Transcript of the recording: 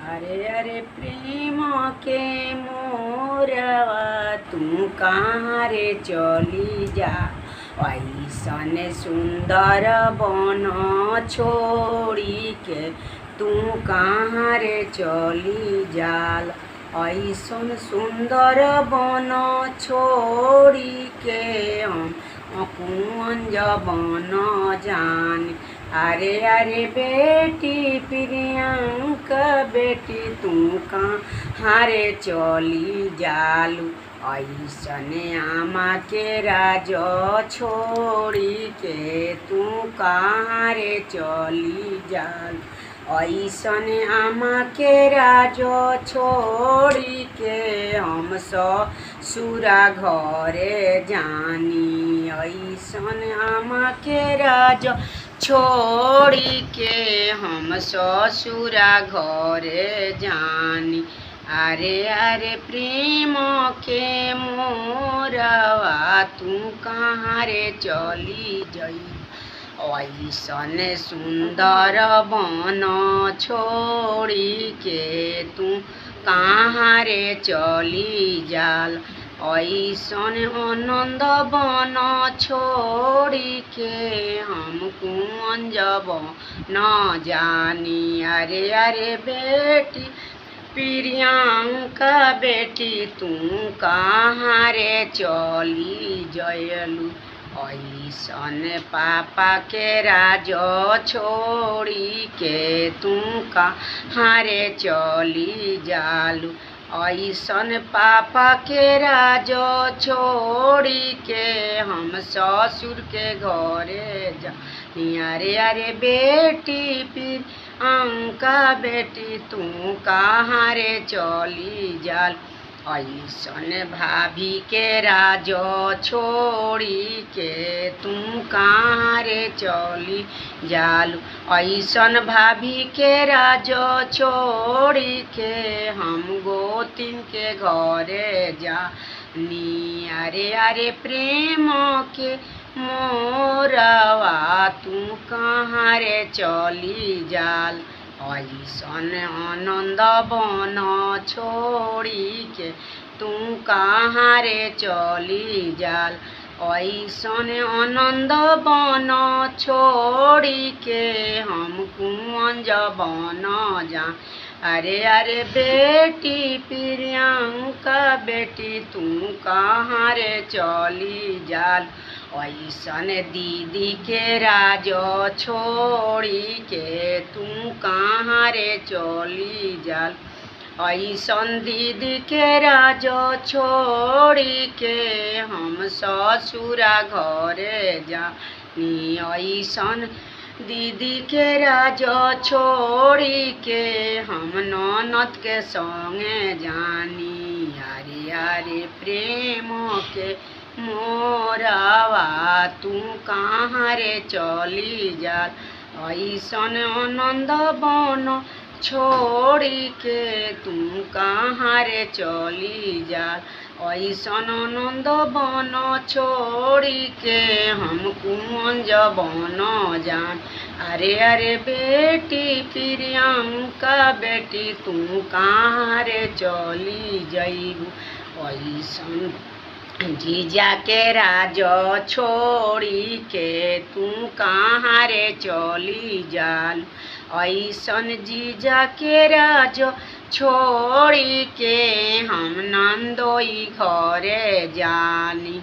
अरे अरे प्रेम के मोरवा तू कहाँ रे चली जा। ऐसन सुंदर बन छोड़ी के तू कहाँ रे चली जाल। ऐसन सुंदर बन छोड़ी के हम कुंज बन जान। अरे अरे बेटी प्रियंका बेटी तू कहाँ रे चली जालू। ऐसने आमा के राज छोड़ी के तू कहाँ रे चली जालू। ऐसने आमा के राज छोड़ी के हम ससुरा घरे जानी। ऐसन आमा के राज छोड़ी के हम ससुरा घरे जानी। अरे अरे प्रेम के मोरवा तू कहाँ रे चली जई। ऐसन सुंदर बन छोड़ी के तू कहाँ रे चली जाल। ऐसन आनंद बन छोड़ी के हम कुंज बन जानी। अरे अरे बेटी प्रियंका बेटी तू कहाँ रे चली जयलू। ऐसन पापा के राज छोड़ी के तू कहाँ रे चली जालू। ऐसन पापा के राज छोड़ी के हम ससुर के घरे जानी। अरे अरे बेटी प्रियंका बेटी तू कहाँ रे चली जाल। ऐसन भाभी के राज छोड़ी के तू कहाँ रे चली जालू। ऐसन भाभी के राज छोड़ी के हम गोतिन के घरे जानी। अरे अरे प्रेम के मोरवा तू कहाँ रे चली जाल। ऐसन आनंद बन छोड़ी के तू कहाँ रे चली जाल। ऐसन आनंद बन छोड़ी के हम कुंज बन जा। अरे अरे बेटी प्रियंका बेटी तू कहाँ रे चली जाल। ऐसन दीदी के राज छोड़ी के तू कहाँ रे चली जाल। ऐसन दीदी के राज छोड़ी के हम ससुरा घरे जानी। ऐसन दीदी के राज छोड़ी के हम ननद के संगे जानी। अरे अरे प्रेम के मोरवा तू कहाँ रे चली जाल। ऐसन आनंद बन छोड़ी के तू कहाँ रे चली जाल। ऐसन आनंद बन छोड़ी के हम कुंज बन जान। अरे अरे बेटी प्रियंका बेटी तू कहाँ रे चली जईबू। ऐसन जीजा के राज छोड़ी के तू कहाँ रे चली जाल। ऐसन जीजा के राज छोड़ी के हम नंदोई घरे जानी।